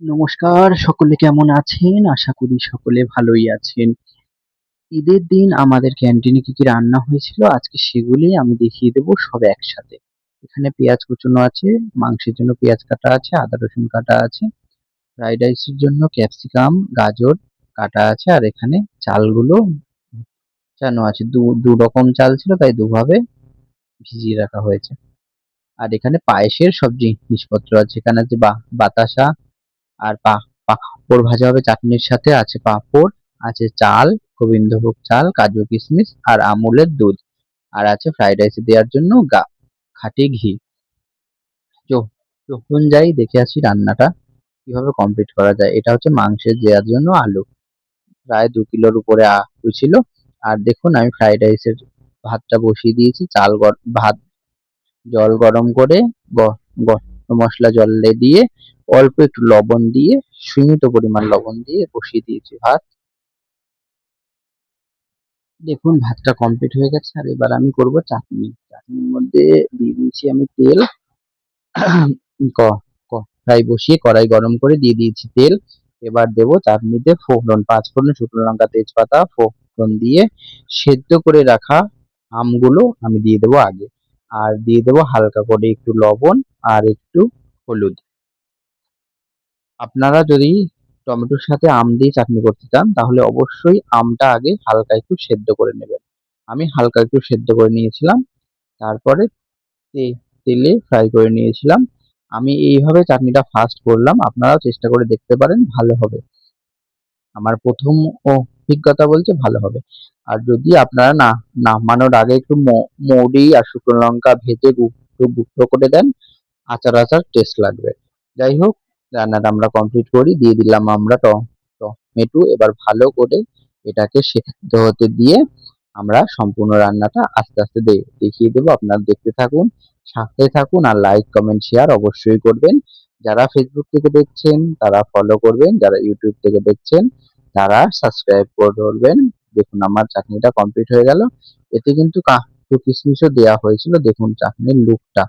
নমস্কার, সকলে কেমন আছেন? আশা করি সকলে ভালোই আছেন। ঈদের দিন আমাদের ক্যান্টিনে কি রান্না হয়েছিল আজকে সেগুলোই আমি দেখিয়ে দেব সব একসাথে। এখানে পেঁয়াজ কুচোনো আছে, মাংসের জন্য পেঁয়াজ কাটা আছে, আদা রসুন কাটা আছে, ফ্রাইড রাইসের জন্য ক্যাপসিকাম, গাজর কাটা আছে আর এখানে চালগুলো ভিজানো আছে। দু রকম চাল ছিল তাই দুভাবে ভিজিয়ে রাখা হয়েছে। আর এখানে পায়েসের সব জিনিসপত্র আছে। এখানে আছে বাতাসা আর পাঁপড় ভাজা হবে চাটনির সাথে, আছে পাঁপড়, আছে চাল, গোবিন্দভোগ চাল, কাজু কিশমিশ আর আমুলের দুধ, আর আছে ফ্রাইড রাইসে দেওয়ার জন্য খাঁটি ঘি। যখন যাই দেখে আসি রান্নাটা কিভাবে কমপ্লিট করা যায়। এটা হচ্ছে মাংসের দেওয়ার জন্য আলু, প্রায় 2 কিলোর উপরে আলু ছিল। আর দেখুন আমি ফ্রাইড রাইসের ভাতটা বসিয়ে দিয়েছি। ভাত জল গরম করে গরম মসলা জলে দিয়ে অল্প একটু লবণ দিয়ে, সীমিত পরিমাণ লবণ দিয়ে বসিয়ে দিয়েছি ভাত। দেখুন ভাতটা কমপ্লিট হয়ে গেছে। আর এবার আমি করব চাটনি। চাটনির মধ্যে দিয়ে দিয়েছি আমি তেল। কড়াই বসিয়ে কড়াই গরম করে দিয়ে দিয়েছি তেল। এবার দেব চাটনিতে ফোড়ন, 5 ফোড়ন, শুকনো লঙ্কা, তেজপাতা ফোড়ন দিয়ে সেদ্ধ করে রাখা আমগুলো আমি দিয়ে দেবো আগে। আর দিয়ে দেবো হালকা করে একটু লবণ আর একটু হলুদ। আপনারা যদি টমেটোর সাথে আম দিয়ে চাটনি করতে চান তাহলে অবশ্যই আমটা আগে হালকা একটু সেদ্ধ করে নেবেন। আমি হালকা একটু সেদ্ধ করে নিয়েছিলাম, তারপরে তেলে ফ্রাই করে নিয়েছিলাম। আমি এইভাবে চাটনিটা ফার্স্ট করলাম, আপনারাও চেষ্টা করে দেখতে পারেন, ভালো হবে। আমার প্রথম অভিজ্ঞতা বলছে ভালো হবে। আর যদি আপনারা নামানোর আগে একটু মৌরি আর শুকনো লঙ্কা ভেজে গুঁড়ো গুঁড়ো করে দেন, আচার আচার টেস্ট লাগবে। যাই হোক, রান্নাটা আমরা কমপ্লিট করি। দিয়ে দিলাম আমরা টমেটো। এবার ভালো করে এটাকে সেদ্ধ হতে দিয়ে আমরা সম্পূর্ণ রান্নাটা আস্তে আস্তে দেখিয়ে দেবো। আপনারা দেখতে থাকুন, সাথে থাকুন, আর লাইক কমেন্ট শেয়ার অবশ্যই করবেন। যারা ফেসবুক থেকে দেখছেন তারা ফলো করবেন, যারা ইউটিউব থেকে দেখছেন তারা সাবস্ক্রাইব করবেন। দেখুন আমার চাটনিটা কমপ্লিট হয়ে গেল। এতে কিন্তু কাজু কিশমিশও দেওয়া হয়েছিল। দেখুন চাটনির লুকটা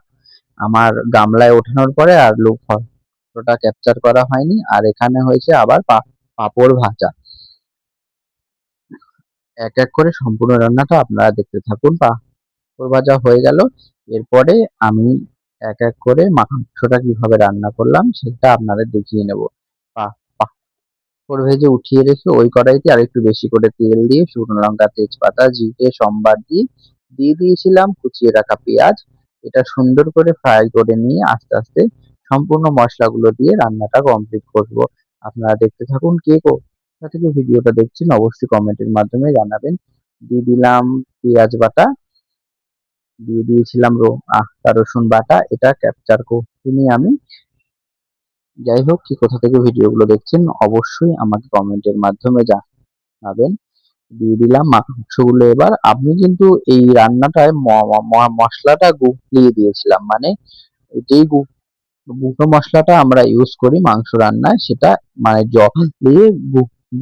আমার গামলায় ওঠানোর পরে আর লুক ফটোটা ক্যাপচার করা হয়নি। আর এখানে হয়েছে আবার পাঁপড় ভাজা। এক এক করে সম্পূর্ণ রান্নাটা আপনারা দেখতে থাকুন। পাঁপড় ভাজা হয়ে গেল। এরপরে আমি এক এক করে মাংসটা কিভাবে রান্না করলাম সেটা আপনাদের দেখিয়ে নেব। পাঁপড় ভেজে উঠিয়ে রেখে ওই কড়াইতে আর একটু বেশি করে তেল দিয়ে শুকনো লঙ্কা, তেজপাতা, জিরে, সম্বার দিয়ে দিয়ে দিয়েছিলাম কুচিয়ে রাখা পেঁয়াজ। এটা সুন্দর করে ফ্রাই করে নিয়ে আস্তে আস্তে সম্পূর্ণ মশলাগুলো দিয়ে রান্নাটা কমপ্লিট করব। আপনারা দেখতে থাকুন। কে কোথা থেকে ভিডিওটা দেখছেন অবশ্যই কমেন্টের মাধ্যমে জানাবেন। দিয়ে দিলাম পেঁয়াজ বাটা, দিয়ে দিয়েছিলাম আদা রসুন বাটা। এটা ক্যাপচার করিনি আমি। যাই হোক, কি কোথা থেকে ভিডিওগুলো দেখছেন অবশ্যই আমাকে কমেন্টের মাধ্যমে জানাবেন। দিয়ে দিলাম মাংসগুলো। এবার আমি কিন্তু এই রান্নাটায় মশলাটা গুলিয়ে দিয়েছিলাম, মানে যেই গুঁড়ো মশলাটা আমরা ইউজ করি মাংস রান্নায় সেটা মানে জল দিয়ে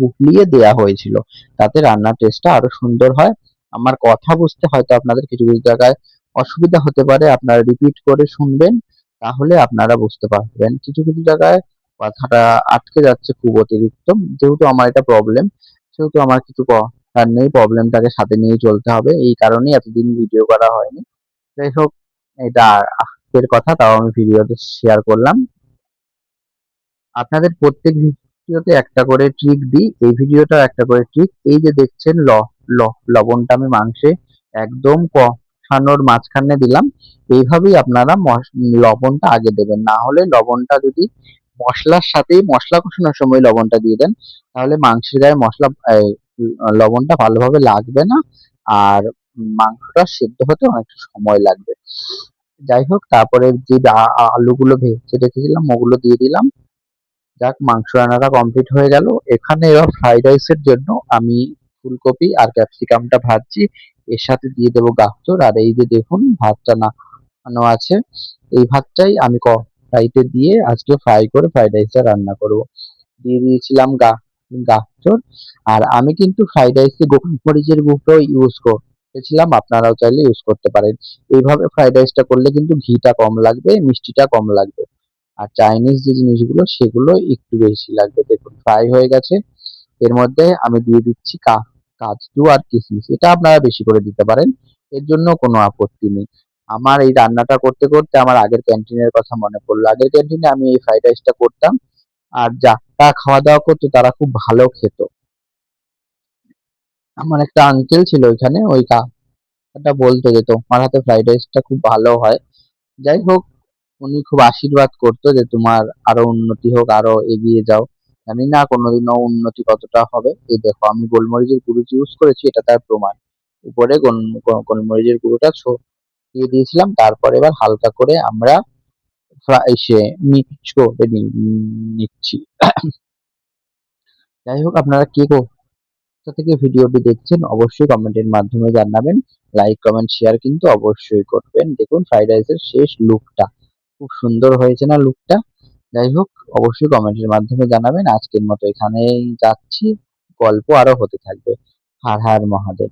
গুলিয়ে দেয়া হয়েছিল, তাতে রান্নার টেস্টটা আরো সুন্দর হয়। আমার কথা বুঝতে হয়তো আপনাদের কিছু কিছু জায়গায় অসুবিধা হতে পারে, আপনারা রিপিট করে শুনবেন তাহলে আপনারা বুঝতে পারবেন। কিছু কিছু জায়গায় কথাটা আটকে যাচ্ছে খুব অতিরিক্ত। যেহেতু আমার এটা প্রবলেম, সেহেতু আমার কিছু করার নেই, প্রবলেমটাকে সাথে নিয়ে চলতে হবে। এই কারণেই এতদিন ভিডিও করা হয়নি। যাই হোক, এটা এর কথা, তাও আমি ভিডিওতে শেয়ার করলাম। আপনাদের প্রত্যেক ভিডিওতে একটা করে ট্রিক দিই, এই ভিডিওটা একটা করে ট্রিক। এই যে দেখছেন লবণটা আমি মাংসে একদম কষানোর মাঝখানে দিলাম। এইভাবেই আপনারা লবণটা আগে দেবেন, না হলে লবণটা যদি মশলার সাথেই মশলা কষানোর সময় লবণটা দিয়ে দেন তাহলে মাংসের গায়ে লবণটা ভালোভাবে লাগবে না, আর মাংসটা সেদ্ধ হতে অনেকটা সময় লাগবে। যাই হোক, তারপরে যে আলুগুলো ভেজে রেখেছিলাম ওগুলো দিয়ে দিলাম। যাক, মাংস রান্নাটা কমপ্লিট হয়ে গেল। এখানে এবার ফ্রাইড রাইসের জন্য আমি ফুলকপি আর ক্যাপসিকামটা ভাজছি, এর সাথে দিয়ে দেবো গাজর। আর এই যে দেখুন ভাতটা নামানো আছে, এই ভাতটাই আমি কড়াইতে দিয়ে আজকে ফ্রাই করে ফ্রাইড রাইসটা রান্না করব। দিয়ে দিয়েছিলাম গাজর। আর আমি কিন্তু ফ্রাইড রাইসে গোলমরিচের গুঁড়ো ইউজ করেছিলাম, আপনারাও চাইলে ইউজ করতে পারেন। এইভাবে ফ্রাইড রাইসটা করলে কিন্তু ঘিটা কম লাগবে, মিষ্টিটা কম লাগবে। আর চাইনিজ যে জিনিসগুলো সেগুলো একটু বেশি লাগবে। দেখুন ফ্রাই হয়ে গেছে। এর মধ্যে আমি দিয়ে দিচ্ছি কাজু আর কিশমিশ। এটা আপনারা বেশি করে দিতে পারেন। এর জন্য কোনো আপত্তি নেই। আমার এই রান্নাটা করতে, করতে আমার আগের ক্যান্টিনের কথা মনে পড়লো। আগের ক্যান্টিনে আমি এই ফ্রাইড রাইসটা করতাম। আর যারা খাওয়া-দাওয়া করতো তারা খুব ভালো খেত। আমার একটা আঙ্কেল ছিল ওইখানে, ওই কাকাটা বলতো যে তোমার হাতে ফ্রাইড রাইসটা খুব ভালো হয়। যাই হোক, উনি খুব আশীর্বাদ করতো যে তোমার আরো উন্নতি হোক, আরো এগিয়ে যাও। জানি না কোনোদিনও উন্নতি কতটা হবে। এই দেখো আমি গোলমরিচের গুঁড়ো ইউজ করেছি, এটা তার প্রমাণ। উপরে গোলমরিচের গুঁড়োটা দিয়ে দিয়েছিলাম। তারপর এবার হালকা করে আমরা মিক্স করে নিচ্ছি। যাই হোক, আপনারা কে কোথা থেকে ভিডিওটি দেখছেন অবশ্যই কমেন্টের মাধ্যমে জানাবেন। লাইক, কমেন্ট, শেয়ার কিন্তু অবশ্যই করবেন। দেখুন ফ্রাইড রাইসের শেষ লুকটা খুব সুন্দর হয়েছে না লুকটা? যাই হোক, অবশ্যই কমেন্টের মাধ্যমে জানাবেন। আজকের মতো এখানেই যাচ্ছি। গল্প আরো হতে থাকবে। হর হর মহাদেব।